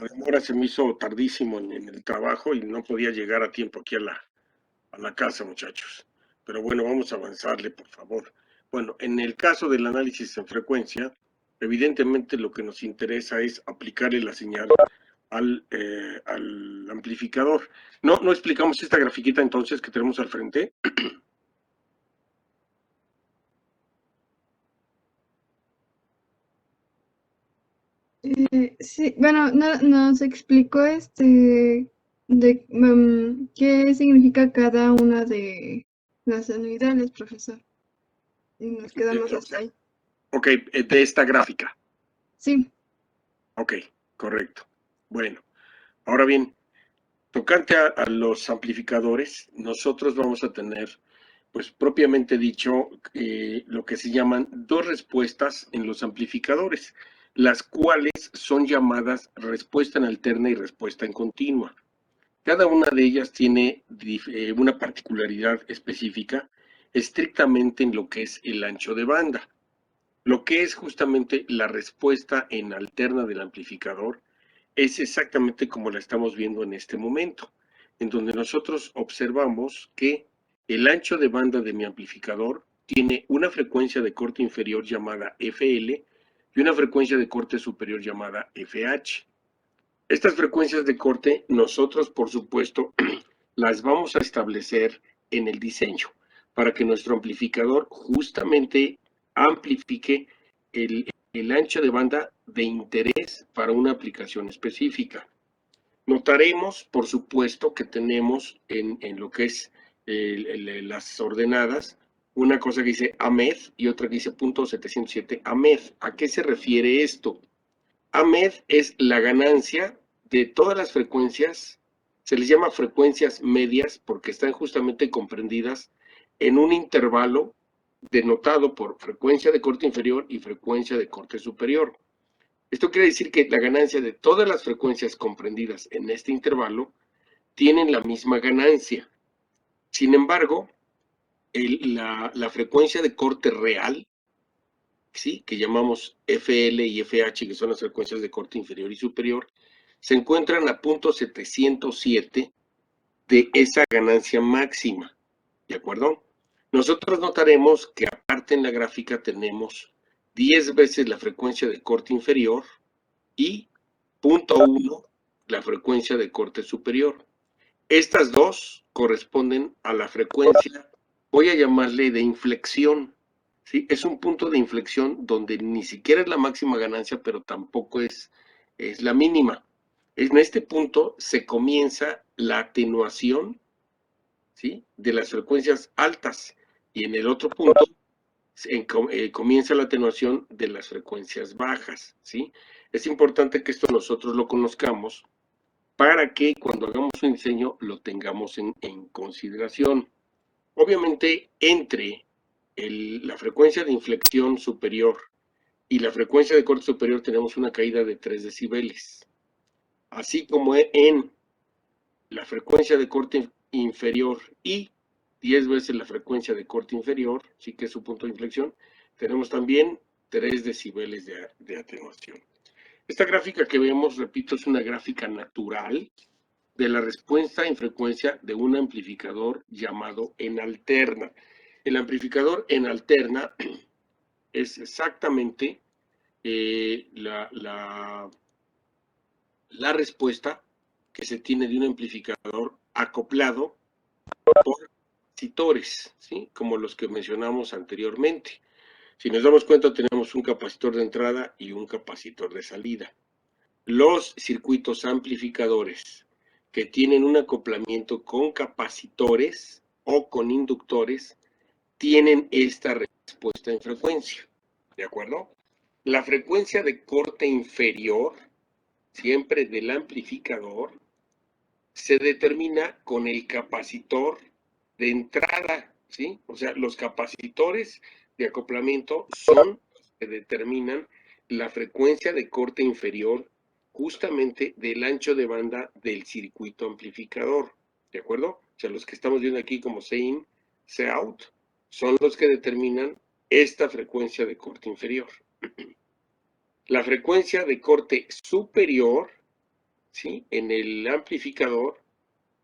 demora se me hizo tardísimo en el trabajo y no podía llegar a tiempo aquí a la casa, muchachos. Pero bueno, vamos a avanzarle, por favor. Bueno, en el caso del análisis en frecuencia, evidentemente lo que nos interesa es aplicarle la señal al amplificador. No explicamos esta grafiquita entonces que tenemos al frente. Sí, bueno, nos explicó qué significa cada una de las unidades, profesor. Y nos quedamos hasta ahí. Ok, de esta gráfica. Sí. Ok, correcto. Bueno, ahora bien, tocante a los amplificadores, nosotros vamos a tener, pues propiamente dicho, lo que se llaman dos respuestas en los amplificadores, las cuales son llamadas respuesta en alterna y respuesta en continua. Cada una de ellas tiene una particularidad específica estrictamente en lo que es el ancho de banda. Lo que es justamente la respuesta en alterna del amplificador es exactamente como la estamos viendo en este momento, en donde nosotros observamos que el ancho de banda de mi amplificador tiene una frecuencia de corte inferior llamada FL y una frecuencia de corte superior llamada FH. Estas frecuencias de corte nosotros, por supuesto, las vamos a establecer en el diseño para que nuestro amplificador justamente amplifique el ancho de banda de interés para una aplicación específica. Notaremos, por supuesto, que tenemos en lo que es las ordenadas una cosa que dice AMED y otra que dice .707 AMED. ¿A qué se refiere esto? AMED es la ganancia de todas las frecuencias, se les llama frecuencias medias porque están justamente comprendidas en un intervalo denotado por frecuencia de corte inferior y frecuencia de corte superior. Esto quiere decir que la ganancia de todas las frecuencias comprendidas en este intervalo tienen la misma ganancia. Sin embargo, la frecuencia de corte real, ¿sí?, que llamamos FL y FH, que son las frecuencias de corte inferior y superior, se encuentran a .707 de esa ganancia máxima, ¿de acuerdo? Nosotros notaremos que aparte en la gráfica tenemos 10 veces la frecuencia de corte inferior y 0.1 la frecuencia de corte superior. Estas dos corresponden a la frecuencia, voy a llamarle de inflexión, ¿sí? Es un punto de inflexión donde ni siquiera es la máxima ganancia, pero tampoco es la mínima. En este punto se comienza la atenuación, ¿sí?, de las frecuencias altas, y en el otro punto comienza la atenuación de las frecuencias bajas, ¿sí? Es importante que esto nosotros lo conozcamos para que cuando hagamos un diseño lo tengamos en consideración. Obviamente, entre la frecuencia de inflexión superior y la frecuencia de corte superior tenemos una caída de 3 decibeles. Así como en la frecuencia de corte inferior y 10 veces la frecuencia de corte inferior, sí que es su punto de inflexión, tenemos también 3 decibeles de atenuación. Esta gráfica que vemos, repito, es una gráfica natural de la respuesta en frecuencia de un amplificador llamado en alterna. El amplificador en alterna es exactamente la respuesta que se tiene de un amplificador acoplado por capacitores, ¿sí?, como los que mencionamos anteriormente. Si nos damos cuenta, tenemos un capacitor de entrada y un capacitor de salida. Los circuitos amplificadores que tienen un acoplamiento con capacitores o con inductores tienen esta respuesta en frecuencia, ¿de acuerdo? La frecuencia de corte inferior, siempre del amplificador, se determina con el capacitor de entrada, ¿sí? O sea, los capacitores de acoplamiento son los que determinan la frecuencia de corte inferior justamente del ancho de banda del circuito amplificador, ¿de acuerdo? O sea, los que estamos viendo aquí como C-in, C-out, son los que determinan esta frecuencia de corte inferior. La frecuencia de corte superior ¿sí? En el amplificador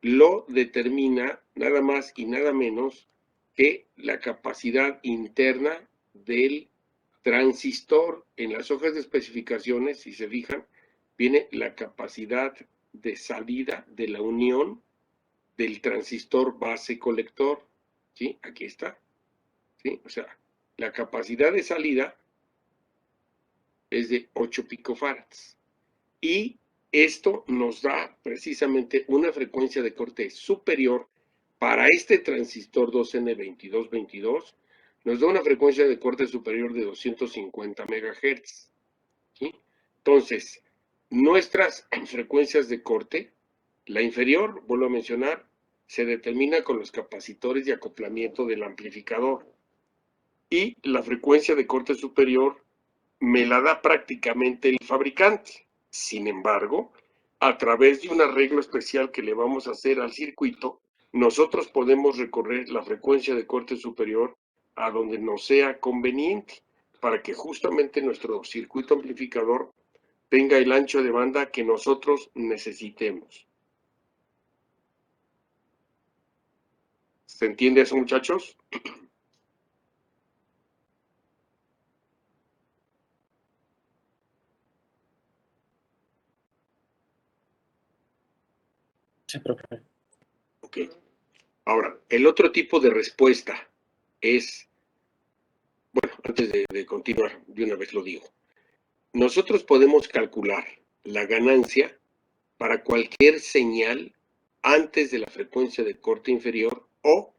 lo determina nada más y nada menos que la capacidad interna del transistor. En las hojas de especificaciones, si se fijan, viene la capacidad de salida de la unión del transistor base colector, ¿sí? Aquí está, ¿sí? O sea, la capacidad de salida es de 8 picofarads. Y esto nos da precisamente una frecuencia de corte superior para este transistor 2N2222, nos da una frecuencia de corte superior de 250 MHz, ¿sí? Entonces, nuestras frecuencias de corte, la inferior, vuelvo a mencionar, se determina con los capacitores de acoplamiento del amplificador. Y la frecuencia de corte superior me la da prácticamente el fabricante. Sin embargo, a través de un arreglo especial que le vamos a hacer al circuito, nosotros podemos recorrer la frecuencia de corte superior a donde nos sea conveniente, para que justamente nuestro circuito amplificador tenga el ancho de banda que nosotros necesitemos. ¿Se entiende eso, muchachos? Sí, profe. Ok. Ahora, el otro tipo de respuesta es, bueno, antes de continuar, de una vez lo digo. Nosotros podemos calcular la ganancia para cualquier señal antes de la frecuencia de corte inferior o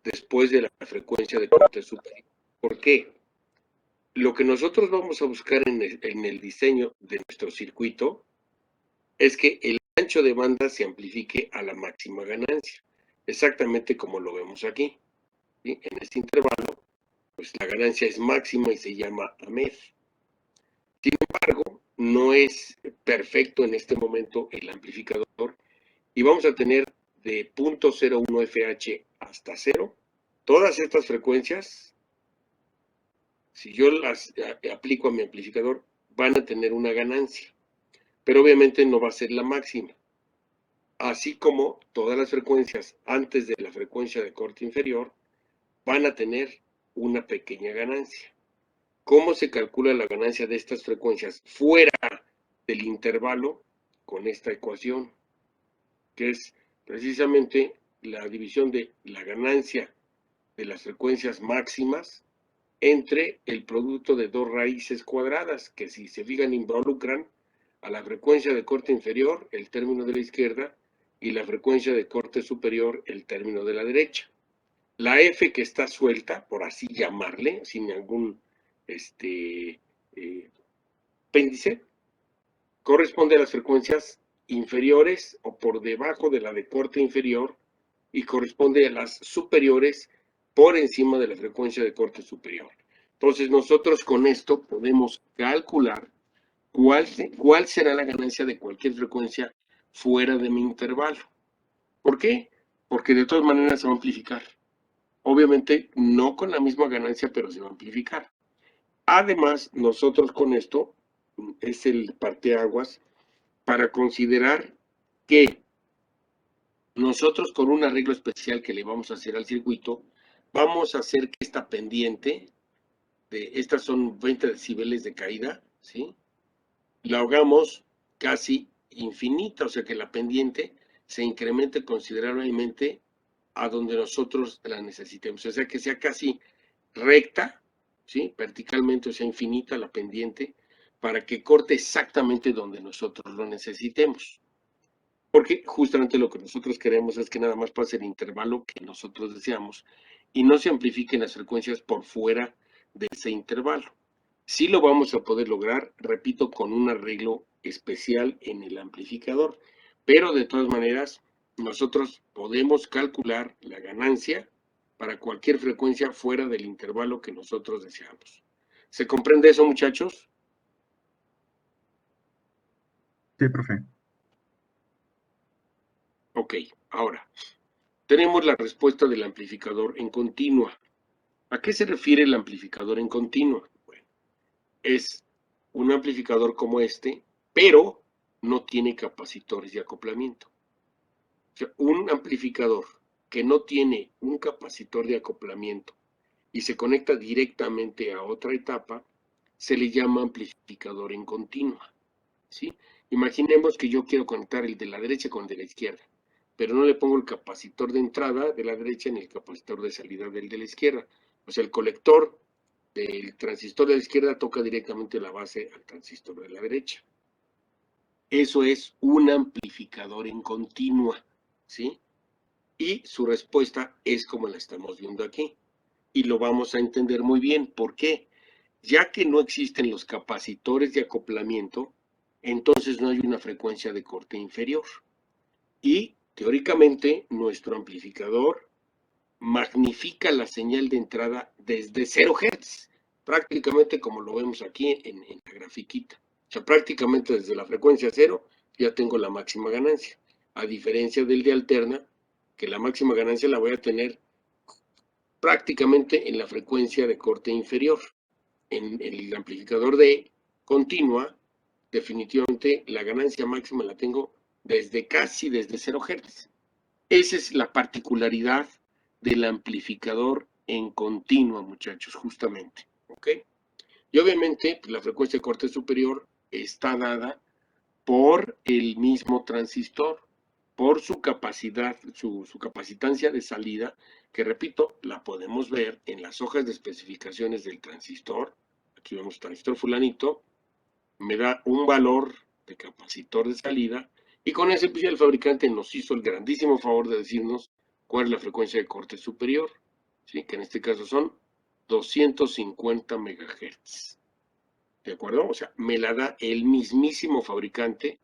después de la frecuencia de corte superior. ¿Por qué? Lo que nosotros vamos a buscar en el diseño de nuestro circuito es que el ancho de banda se amplifique a la máxima ganancia, exactamente como lo vemos aquí, ¿sí? En este intervalo, pues la ganancia es máxima y se llama AMED. Sin embargo, no es perfecto en este momento el amplificador y vamos a tener de 0.01 FH hasta 0. Todas estas frecuencias, si yo las aplico a mi amplificador, van a tener una ganancia, pero obviamente no va a ser la máxima. Así como todas las frecuencias antes de la frecuencia de corte inferior van a tener una pequeña ganancia. ¿Cómo se calcula la ganancia de estas frecuencias fuera del intervalo? Con esta ecuación, que es precisamente la división de la ganancia de las frecuencias máximas entre el producto de dos raíces cuadradas, que si se fijan involucran a la frecuencia de corte inferior, el término de la izquierda, y la frecuencia de corte superior, el término de la derecha. La F que está suelta, por así llamarle, sin algún apéndice, corresponde a las frecuencias inferiores o por debajo de la de corte inferior y corresponde a las superiores por encima de la frecuencia de corte superior. Entonces nosotros con esto podemos calcular cuál será la ganancia de cualquier frecuencia fuera de mi intervalo. ¿Por qué? Porque de todas maneras se va a amplificar. Obviamente no con la misma ganancia, pero se va a amplificar. Además, nosotros con esto es el parteaguas para considerar que nosotros con un arreglo especial que le vamos a hacer al circuito, vamos a hacer que esta pendiente, estas son 20 decibeles de caída, ¿sí? La hagamos casi infinita, o sea que la pendiente se incremente considerablemente a donde nosotros la necesitemos, o sea que sea casi recta, ¿sí? Verticalmente, o sea infinita la pendiente, para que corte exactamente donde nosotros lo necesitemos. Porque justamente lo que nosotros queremos es que nada más pase el intervalo que nosotros deseamos y no se amplifiquen las frecuencias por fuera de ese intervalo. Sí lo vamos a poder lograr, repito, con un arreglo especial en el amplificador, pero de todas maneras nosotros podemos calcular la ganancia para cualquier frecuencia fuera del intervalo que nosotros deseamos. ¿Se comprende eso, muchachos? Sí, profe. Ok, ahora tenemos la respuesta del amplificador en continua. ¿A qué se refiere el amplificador en continua? Bueno, es un amplificador como este, pero no tiene capacitores de acoplamiento. O sea, un amplificador que no tiene un capacitor de acoplamiento y se conecta directamente a otra etapa, se le llama amplificador en continua, ¿sí? Imaginemos que yo quiero conectar el de la derecha con el de la izquierda, pero no le pongo el capacitor de entrada de la derecha ni el capacitor de salida del de la izquierda. O sea, el colector del transistor de la izquierda toca directamente la base al transistor de la derecha. Eso es un amplificador en continua, ¿sí? Y su respuesta es como la estamos viendo aquí. Y lo vamos a entender muy bien. ¿Por qué? Ya que no existen los capacitores de acoplamiento, entonces no hay una frecuencia de corte inferior. Y teóricamente nuestro amplificador magnifica la señal de entrada desde 0 Hz, prácticamente como lo vemos aquí en la grafiquita. O sea, prácticamente desde la frecuencia 0 ya tengo la máxima ganancia. A diferencia del de alterna, que la máxima ganancia la voy a tener prácticamente en la frecuencia de corte inferior. En el amplificador de continua, definitivamente la ganancia máxima la tengo desde 0 Hz. Esa es la particularidad del amplificador en continua, muchachos, justamente. ¿Ok? Y obviamente pues, la frecuencia de corte superior está dada por el mismo transistor, por su capacidad, su capacitancia de salida, que repito, la podemos ver en las hojas de especificaciones del transistor. Aquí vemos transistor fulanito, me da un valor de capacitor de salida, y con ese pues, el fabricante nos hizo el grandísimo favor de decirnos cuál es la frecuencia de corte superior, ¿sí? Que en este caso son 250 MHz. ¿De acuerdo? O sea, me la da el mismísimo fabricante,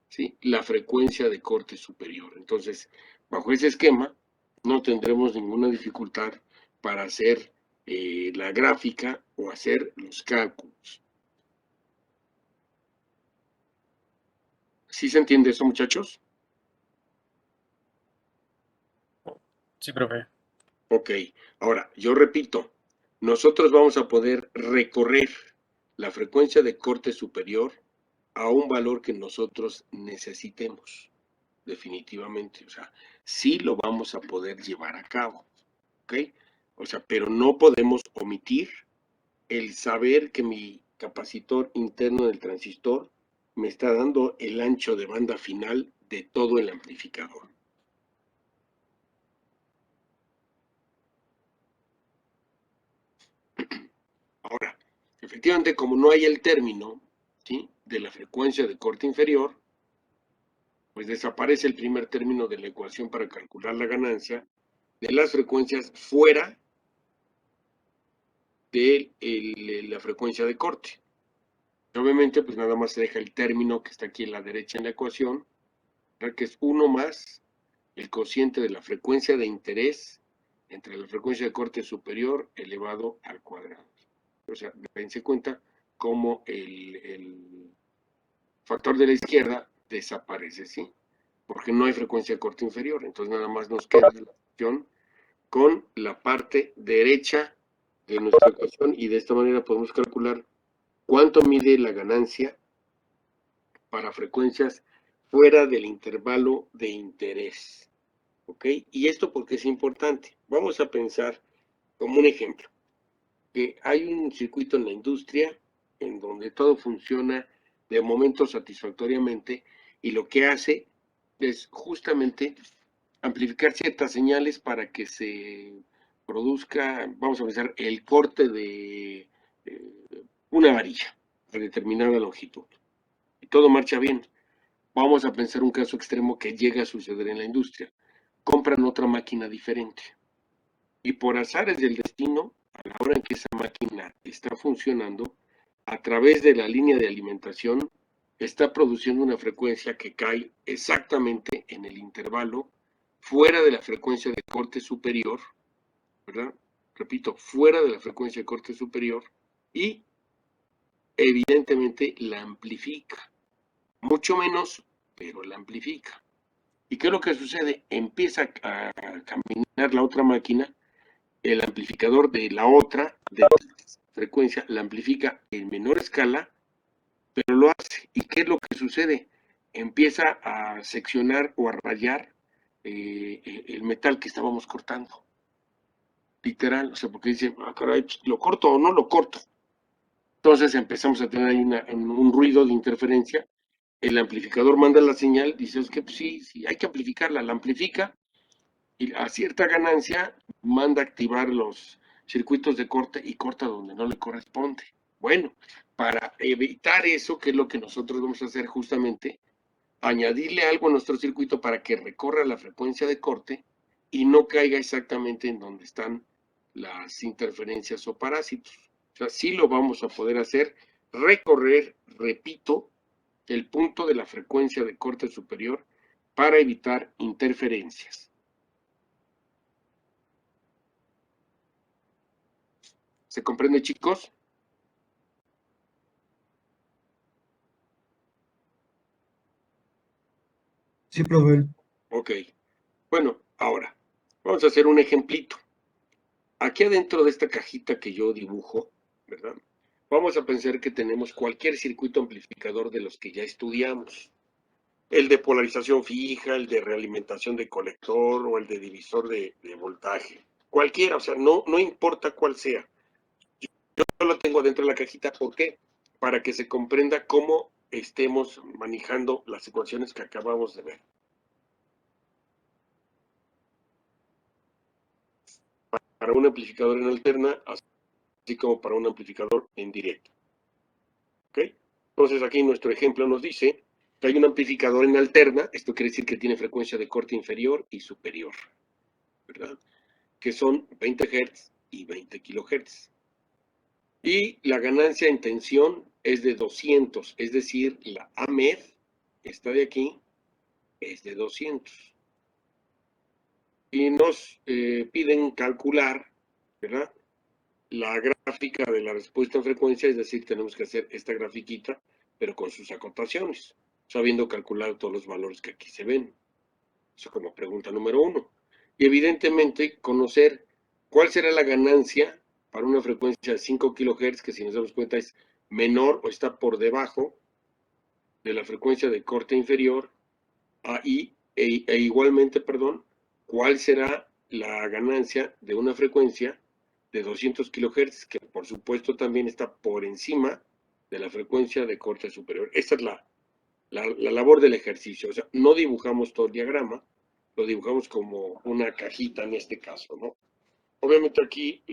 ¿sí? La frecuencia de corte superior. Entonces, bajo ese esquema, no tendremos ninguna dificultad para hacer la gráfica o hacer los cálculos. ¿Sí se entiende eso, muchachos? Sí, profe. Ok, ahora, yo repito, nosotros vamos a poder recorrer la frecuencia de corte superior a un valor que nosotros necesitemos, definitivamente. O sea, sí lo vamos a poder llevar a cabo, ¿ok? O sea, pero no podemos omitir el saber que mi capacitor interno del transistor me está dando el ancho de banda final de todo el amplificador. Ahora, efectivamente, como no hay el término, ¿sí?, de la frecuencia de corte inferior, pues desaparece el primer término de la ecuación para calcular la ganancia de las frecuencias fuera de la frecuencia de corte. Y obviamente, pues nada más se deja el término que está aquí en la derecha en la ecuación, que es 1 más el cociente de la frecuencia de interés entre la frecuencia de corte superior elevado al cuadrado. O sea, dense cuenta cómo el factor de la izquierda desaparece, ¿sí? Porque no hay frecuencia de corte inferior, entonces nada más nos queda la opción con la parte derecha de nuestra ecuación y de esta manera podemos calcular cuánto mide la ganancia para frecuencias fuera del intervalo de interés. ¿Ok? Y esto porque es importante. Vamos a pensar como un ejemplo, que hay un circuito en la industria en donde todo funciona de momento satisfactoriamente y lo que hace es justamente amplificar ciertas señales para que se produzca, vamos a pensar, el corte de una varilla de determinada longitud. Y todo marcha bien. Vamos a pensar un caso extremo que llega a suceder en la industria. Compran otra máquina diferente. Y por azares del destino, a la hora en que esa máquina está funcionando, a través de la línea de alimentación, está produciendo una frecuencia que cae exactamente en el intervalo fuera de la frecuencia de corte superior, ¿verdad? Repito, fuera de la frecuencia de corte superior y evidentemente la amplifica. Mucho menos, pero la amplifica. ¿Y qué es lo que sucede? Empieza a caminar la otra máquina, el amplificador de la otra de frecuencia la amplifica en menor escala, pero lo hace. ¿Y qué es lo que sucede? empieza a seccionar o a rayar el metal que estábamos cortando. Literal, o sea, porque dice, ah, caray, ¿lo corto o no lo corto? Entonces empezamos a tener ahí un ruido de interferencia. El amplificador manda la señal, dice, es que pues, sí, hay que amplificarla, la amplifica y a cierta ganancia manda a activar los circuitos de corte y corta donde no le corresponde. Bueno, para evitar eso, que es lo que nosotros vamos a hacer justamente, añadirle algo a nuestro circuito para que recorra la frecuencia de corte y no caiga exactamente en donde están las interferencias o parásitos. O sea, sí lo vamos a poder hacer, recorrer, repito, el punto de la frecuencia de corte superior para evitar interferencias. ¿Se comprende, chicos? Sí, profe. Ok. Bueno, ahora, vamos a hacer un ejemplito. Aquí adentro de esta cajita que yo dibujo, ¿verdad? Vamos a pensar que tenemos cualquier circuito amplificador de los que ya estudiamos. El de polarización fija, el de realimentación de colector o el de divisor de voltaje. Cualquiera, o sea, no importa cuál sea. Yo lo tengo dentro de la cajita, ¿por qué? Para que se comprenda cómo estemos manejando las ecuaciones que acabamos de ver. Para un amplificador en alterna, así como para un amplificador en directo. ¿Ok? Entonces aquí nuestro ejemplo nos dice que hay un amplificador en alterna, esto quiere decir que tiene frecuencia de corte inferior y superior, ¿verdad? Que son 20 Hz y 20 kHz. Y la ganancia en tensión es de 200, es decir, la AMED, esta de aquí, es de 200. Y nos piden calcular, ¿verdad?, la gráfica de la respuesta en frecuencia, es decir, tenemos que hacer esta grafiquita, pero con sus acotaciones, sabiendo calcular todos los valores que aquí se ven. Eso como pregunta número 1. Y evidentemente conocer cuál será la ganancia para una frecuencia de 5 kHz, que si nos damos cuenta es menor o está por debajo de la frecuencia de corte inferior, e igualmente, perdón, cuál será la ganancia de una frecuencia de 200 kHz, que por supuesto también está por encima de la frecuencia de corte superior. Esta es la labor del ejercicio. O sea, no dibujamos todo el diagrama, lo dibujamos como una cajita en este caso, ¿no? Obviamente aquí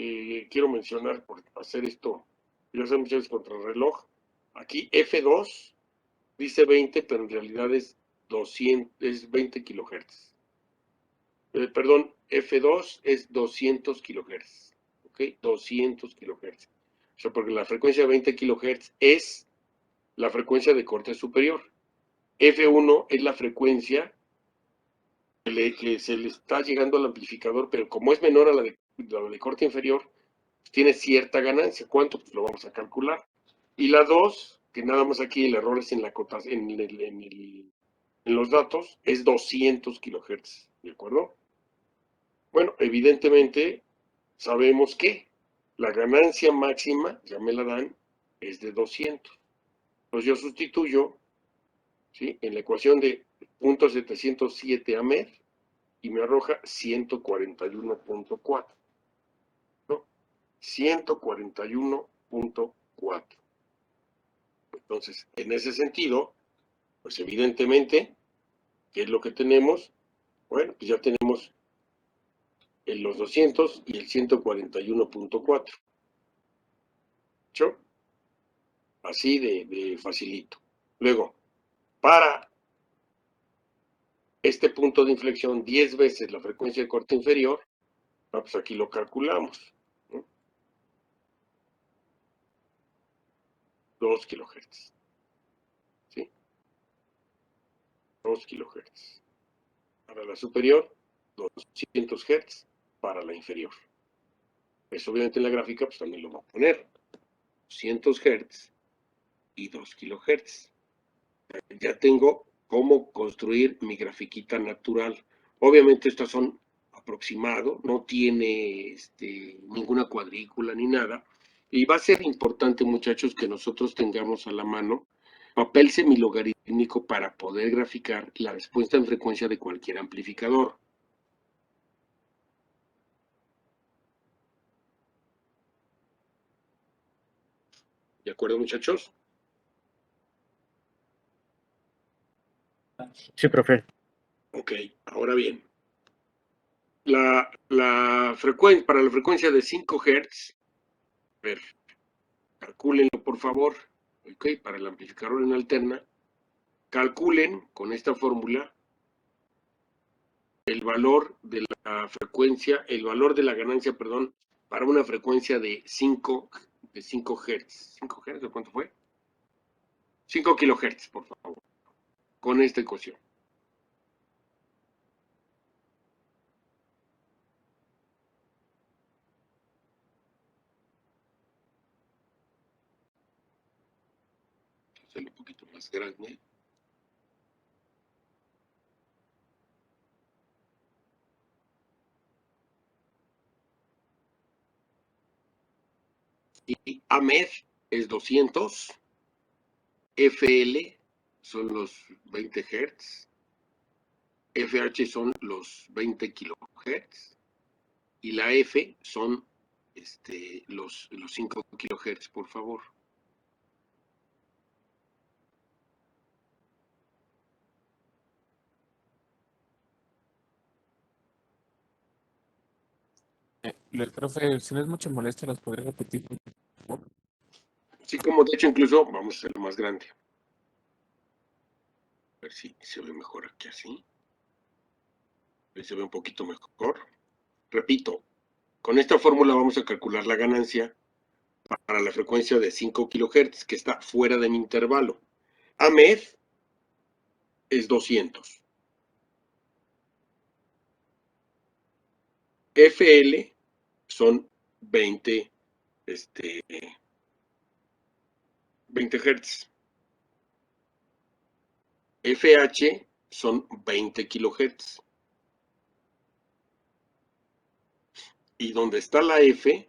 quiero mencionar, por hacer esto, yo sé muchas veces contra el reloj, aquí F2 dice 20, pero en realidad es 20 kHz. Perdón, F2 es 200 kHz. ¿Ok? 200 kHz. O sea, porque la frecuencia de 20 kHz es la frecuencia de corte superior. F1 es la frecuencia que se le está llegando al amplificador, pero como es menor a la de corte inferior, tiene cierta ganancia. ¿Cuánto? Pues lo vamos a calcular. Y la 2, que nada más aquí el error es en la en los datos, es 200 kHz. ¿De acuerdo? Bueno, evidentemente sabemos que la ganancia máxima, ya me la dan, es de 200. Entonces yo sustituyo, ¿sí?, en la ecuación de 0.707 AMED y me arroja 141.4. ¿No? 141.4. Entonces, en ese sentido, pues evidentemente, ¿qué es lo que tenemos? Bueno, pues ya tenemos los 200 y el 141.4. ¿Hecho? Así de facilito. Luego, para este punto de inflexión 10 veces la frecuencia de corte inferior, pues aquí lo calculamos, ¿no? 2 kHz. ¿Sí? 2 kHz. Para la superior, 200 Hz para la inferior. Eso obviamente en la gráfica pues también lo va a poner. 200 Hz y 2 kHz. Ya tengo cómo construir mi grafiquita natural. Obviamente estas son aproximado, no tiene ninguna cuadrícula ni nada. Y va a ser importante, muchachos, que nosotros tengamos a la mano papel semilogarítmico para poder graficar la respuesta en frecuencia de cualquier amplificador. ¿De acuerdo, muchachos? Sí, profe. Ok, ahora bien. La frecuencia, para la frecuencia de 5 Hz, a ver, calcúlenlo por favor, ok, para el amplificador en alterna, calculen con esta fórmula el valor de la frecuencia, el valor de la ganancia, perdón, para una frecuencia de 5 Hz. ¿5 Hz o cuánto fue? 5 kilohertz, por favor, con esta ecuación. Hacerlo un poquito más grande. Y AMED es 200, FL son los 20 Hz, FH son los 20 kilohertz y la F son los 5 kilohertz, por favor. Profe, si no es mucha molestia, ¿las podría repetir? Así como de hecho incluso vamos a hacerlo más grande. A ver si se ve mejor aquí así. Se ve un poquito mejor. Repito, con esta fórmula vamos a calcular la ganancia para la frecuencia de 5 kilohertz que está fuera de mi intervalo. AMED es 200. FL son 20 Hz. FH son 20 kilohertz. Y donde está la F,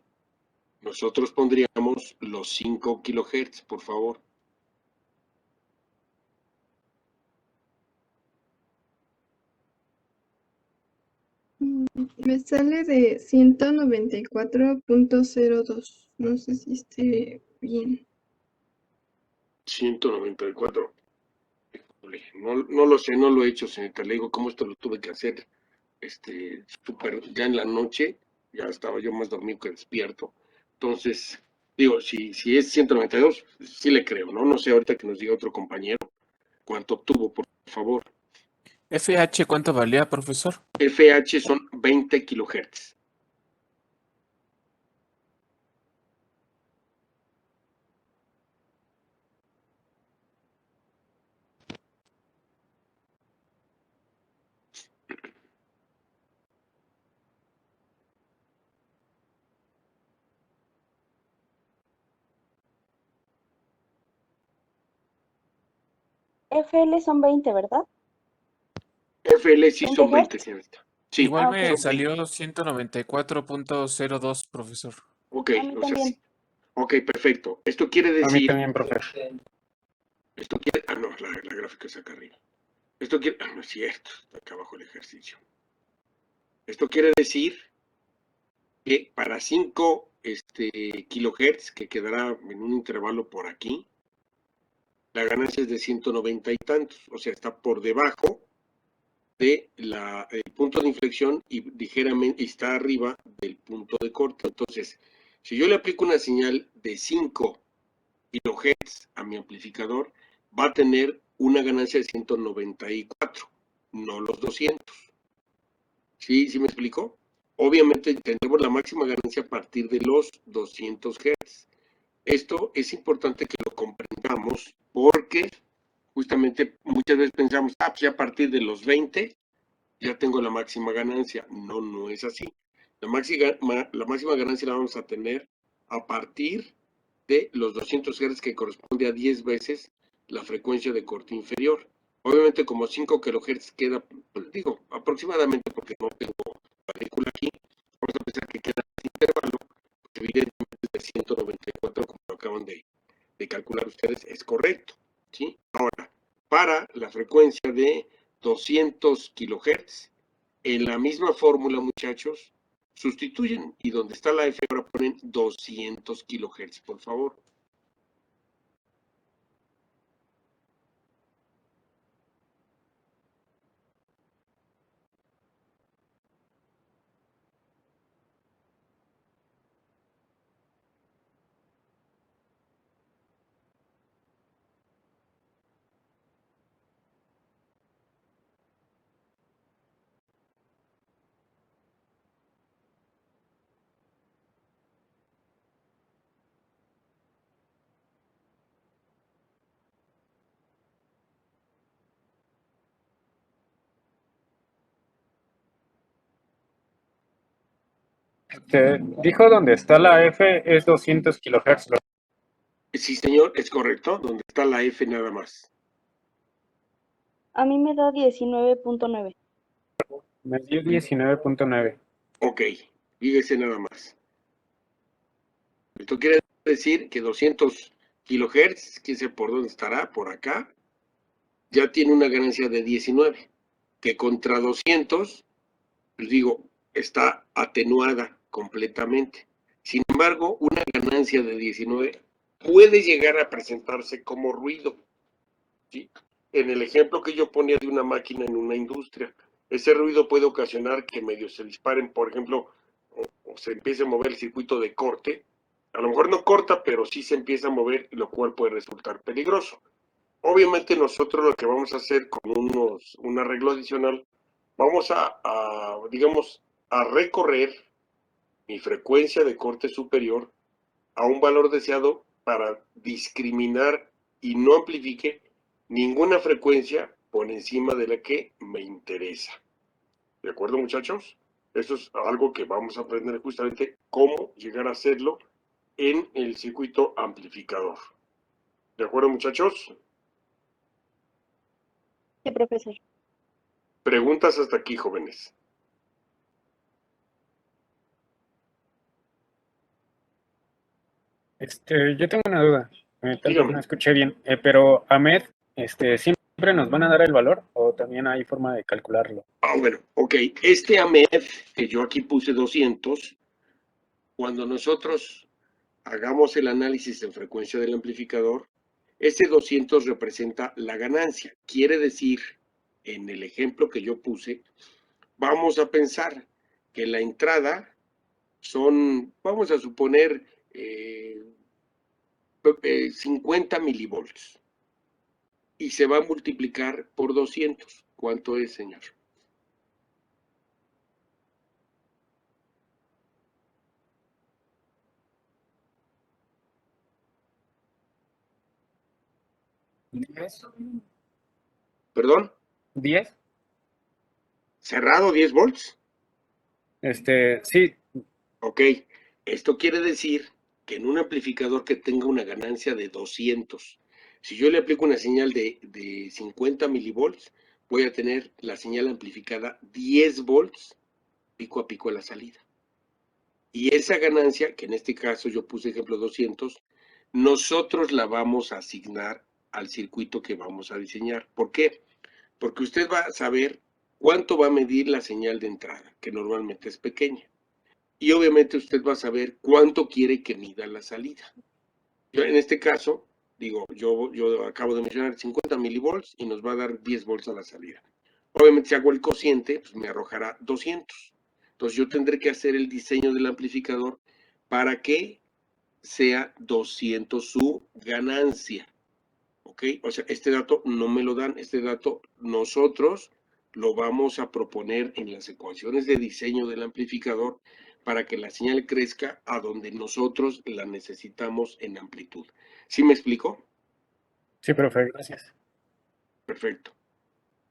nosotros pondríamos los 5 kilohertz, por favor. Me sale de 194.02. No sé si esté bien. 194. No lo sé, no lo he hecho, señorita. Le digo, ¿cómo esto lo tuve que hacer? Ya en la noche, ya estaba yo más dormido que despierto. Entonces, digo, si es 192, sí le creo, ¿no? No sé, ahorita que nos diga otro compañero cuánto obtuvo, por favor. FH, ¿cuánto valía, profesor? FH son 20 kilohertz. FL son 20, ¿verdad? FL sí son 20 20, Hz. señorita. Sí, Igual ok, me son 20. salió 194.02, profesor. Ok, A mí o sea, sí. también. Ok, perfecto. Esto quiere A mí decir, también, profe. no, la gráfica es acá arriba. Esto quiere, no es cierto, está acá abajo el ejercicio. Esto quiere decir que para 5 kilohertz, que quedará en un intervalo por aquí, la ganancia es de 190 y tantos, o sea, está por debajo de el punto de inflexión y ligeramente está arriba del punto de corte. Entonces, si yo le aplico una señal de 5 kilohertz a mi amplificador, va a tener una ganancia de 194, no los 200. ¿Sí me explicó? Obviamente tendremos la máxima ganancia a partir de los 200 Hz. Esto es importante que lo comprendamos porque justamente muchas veces pensamos, pues ya a partir de los 20 ya tengo la máxima ganancia. No, no es así. La máxima ganancia la vamos a tener a partir de los 200 Hz, que corresponde a 10 veces la frecuencia de corte inferior. Obviamente como 5 kHz queda, pues digo, aproximadamente porque no tengo la película aquí, vamos a pensar que queda en intervalo, pues evidentemente de 194, como lo acaban de calcular ustedes, es correcto, ¿sí? frecuencia de 200 kilohertz. En la misma fórmula, muchachos, sustituyen y donde está la F ahora ponen 200 kilohertz, por favor. Dijo donde está la F es 200 kilohertz. Sí, señor, es correcto, donde está la F nada más. A mí me da 19.9. Me dio 19.9. Ok, fíjese nada más. Esto quiere decir que 200 kilohertz, quién sabe por dónde estará, por acá, ya tiene una ganancia de 19, que contra 200, pues digo, está atenuada completamente. Sin embargo, una ganancia de 19 puede llegar a presentarse como ruido, ¿sí? En el ejemplo que yo ponía de una máquina en una industria, ese ruido puede ocasionar que medio se disparen, por ejemplo, o se empiece a mover el circuito de corte. A lo mejor no corta, pero sí se empieza a mover, lo cual puede resultar peligroso. Obviamente nosotros lo que vamos a hacer con un arreglo adicional, vamos digamos, a recorrer mi frecuencia de corte superior a un valor deseado para discriminar y no amplifique ninguna frecuencia por encima de la que me interesa. ¿De acuerdo, muchachos? Eso es algo que vamos a aprender justamente cómo llegar a hacerlo en el circuito amplificador. ¿De acuerdo, muchachos? Sí, profesor. Preguntas hasta aquí, jóvenes. Yo tengo una duda. Tal vez Dígame. no escuché bien, pero Ahmed, ¿siempre nos van a dar el valor o también hay forma de calcularlo? Bueno, ok. Este AMED que yo aquí puse 200, cuando nosotros hagamos el análisis en frecuencia del amplificador, ese 200 representa la ganancia. Quiere decir, en el ejemplo que yo puse, vamos a pensar que la entrada son, vamos a suponer, 50 milivolts. Y se va a multiplicar por 200. ¿Cuánto es, señor? ¿10? ¿Perdón? ¿10? ¿Cerrado 10 volts? Sí, Ok. Esto quiere decir que en un amplificador que tenga una ganancia de 200, si yo le aplico una señal de 50 milivolts, voy a tener la señal amplificada 10 volts pico a pico a la salida. Y esa ganancia, que en este caso yo puse ejemplo 200, nosotros la vamos a asignar al circuito que vamos a diseñar. ¿Por qué? Porque usted va a saber cuánto va a medir la señal de entrada, que normalmente es pequeña. Y obviamente usted va a saber cuánto quiere que mida la salida. Yo, en este caso, digo, yo acabo de mencionar 50 milivolts y nos va a dar 10 volts a la salida. Obviamente si hago el cociente, pues me arrojará 200. Entonces yo tendré que hacer el diseño del amplificador para que sea 200 su ganancia. ¿Ok? O sea, este dato no me lo dan, este dato nosotros lo vamos a proponer en las ecuaciones de diseño del amplificador para que la señal crezca a donde nosotros la necesitamos en amplitud. ¿Sí me explico? sí, profe, gracias. Perfecto.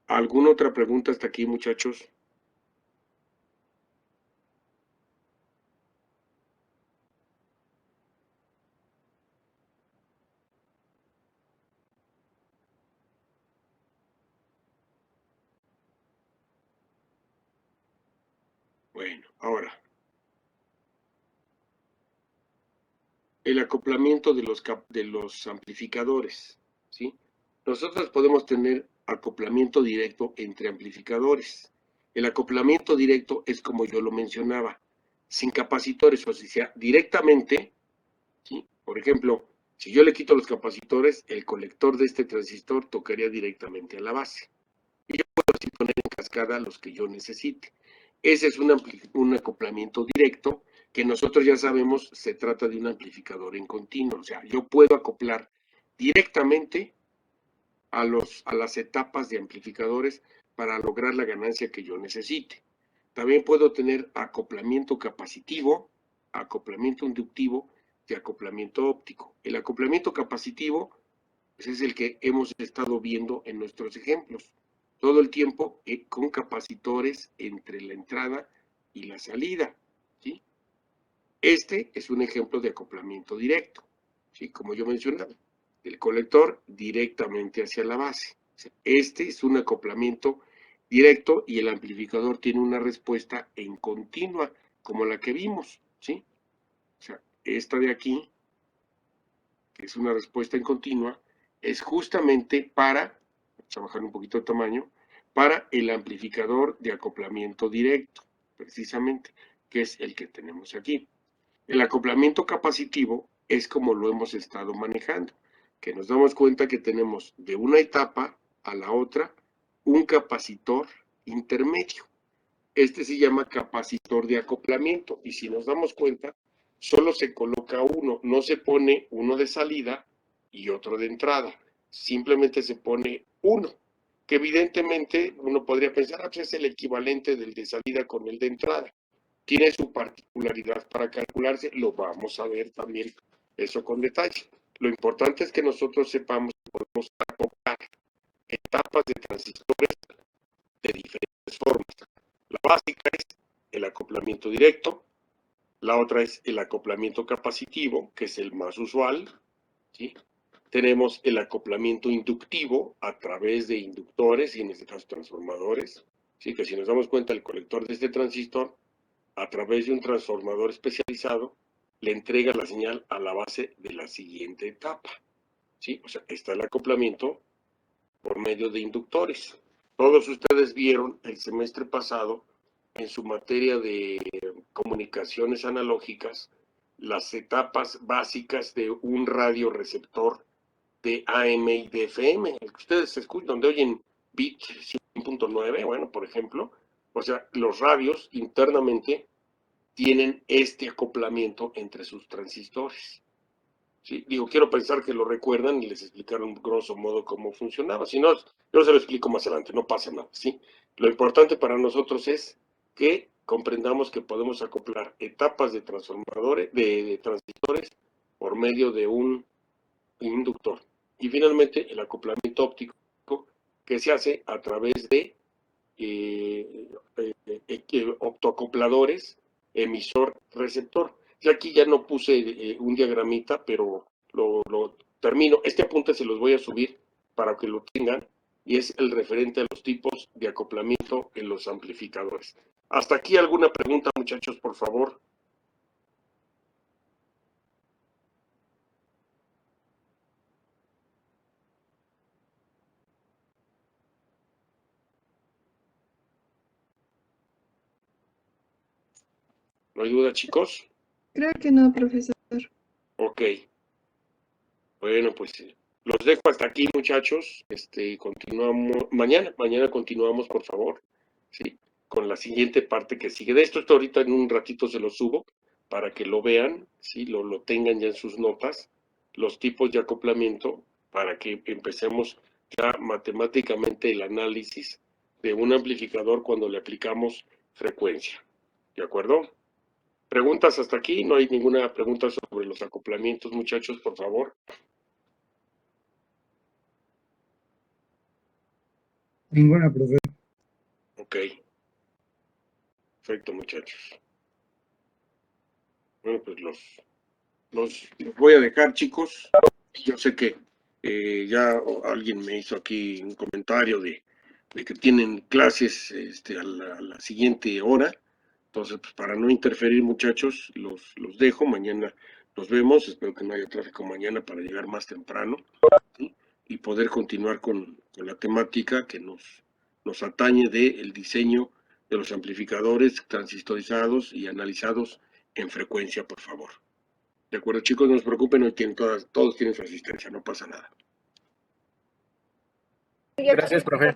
¿Alguna otra pregunta hasta aquí, muchachos? Bueno, ahora, el acoplamiento de los amplificadores, ¿sí? Nosotros podemos tener acoplamiento directo entre amplificadores. El acoplamiento directo es como yo lo mencionaba, sin capacitores, o sea, directamente, ¿sí? Por ejemplo, si yo le quito los capacitores, el colector de este transistor tocaría directamente a la base. Y yo puedo así poner en cascada los que yo necesite. Ese es un acoplamiento directo que nosotros ya sabemos se trata de un amplificador en continuo. O sea, yo puedo acoplar directamente a las etapas de amplificadores para lograr la ganancia que yo necesite. También puedo tener acoplamiento capacitivo, acoplamiento inductivo y acoplamiento óptico. El acoplamiento capacitivo pues, es el que hemos estado viendo en nuestros ejemplos. Todo el tiempo con capacitores entre la entrada y la salida, ¿sí? Este es un ejemplo de acoplamiento directo, ¿sí? Como yo mencionaba, el colector directamente hacia la base. Este es un acoplamiento directo y el amplificador tiene una respuesta en continua, como la que vimos, ¿sí? O sea, esta de aquí, que es una respuesta en continua, es justamente para, vamos a bajar un poquito de tamaño, para el amplificador de acoplamiento directo, precisamente, que es el que tenemos aquí. El acoplamiento capacitivo es como lo hemos estado manejando, que nos damos cuenta que tenemos de una etapa a la otra un capacitor intermedio. Este se llama capacitor de acoplamiento y si nos damos cuenta, solo se coloca uno, no se pone uno de salida y otro de entrada, simplemente se pone uno, que evidentemente uno podría pensar, pues es el equivalente del de salida con el de entrada. Tiene su particularidad para calcularse, lo vamos a ver también eso con detalle. Lo importante es que nosotros sepamos que podemos acoplar etapas de transistores de diferentes formas. La básica es el acoplamiento directo, la otra es el acoplamiento capacitivo, que es el más usual, ¿sí? Tenemos el acoplamiento inductivo a través de inductores y en este caso transformadores, ¿sí? Que si nos damos cuenta el colector de este transistor a través de un transformador especializado, le entrega la señal a la base de la siguiente etapa, ¿sí? O sea, está el acoplamiento por medio de inductores. Todos ustedes vieron el semestre pasado, en su materia de comunicaciones analógicas, las etapas básicas de un radioreceptor de AM y de FM, el que ustedes escuchan, donde oyen bit 100.9, bueno, por ejemplo, o sea, los radios internamente tienen este acoplamiento entre sus transistores. ¿Sí? Digo, quiero pensar que lo recuerdan y les explicaron grosso modo cómo funcionaba. Si no, yo se lo explico más adelante, no pasa nada, ¿sí? Lo importante para nosotros es que comprendamos que podemos acoplar etapas de transformadores, de transistores por medio de un inductor. Y finalmente el acoplamiento óptico que se hace a través de optoacopladores emisor-receptor. Y aquí ya no puse un diagramita, pero lo termino. Este apunte se los voy a subir para que lo tengan y es el referente a los tipos de acoplamiento en los amplificadores. Hasta aquí alguna pregunta, muchachos, por favor. ¿No hay duda, chicos? Creo que no, profesor. Ok. Bueno, pues los dejo hasta aquí, muchachos. Continuamos mañana continuamos, por favor, sí, con la siguiente parte que sigue. De esto ahorita en un ratito se lo subo para que lo vean, sí, lo tengan ya en sus notas, los tipos de acoplamiento, para que empecemos ya matemáticamente el análisis de un amplificador cuando le aplicamos frecuencia. ¿De acuerdo? ¿Preguntas hasta aquí? ¿No hay ninguna pregunta sobre los acoplamientos, muchachos, por favor? Ninguna, profe. Ok. Perfecto, muchachos. Bueno, pues los voy a dejar, chicos. Yo sé que ya alguien me hizo aquí un comentario de que tienen clases a la siguiente hora. Entonces, pues para no interferir, muchachos, los dejo. Mañana nos vemos. Espero que no haya tráfico mañana para llegar más temprano, ¿sí? Y poder continuar con la temática que nos atañe del diseño de los amplificadores transistorizados y analizados en frecuencia, por favor. De acuerdo, chicos, no se preocupen, hoy todos tienen su asistencia, no pasa nada. Gracias, profe.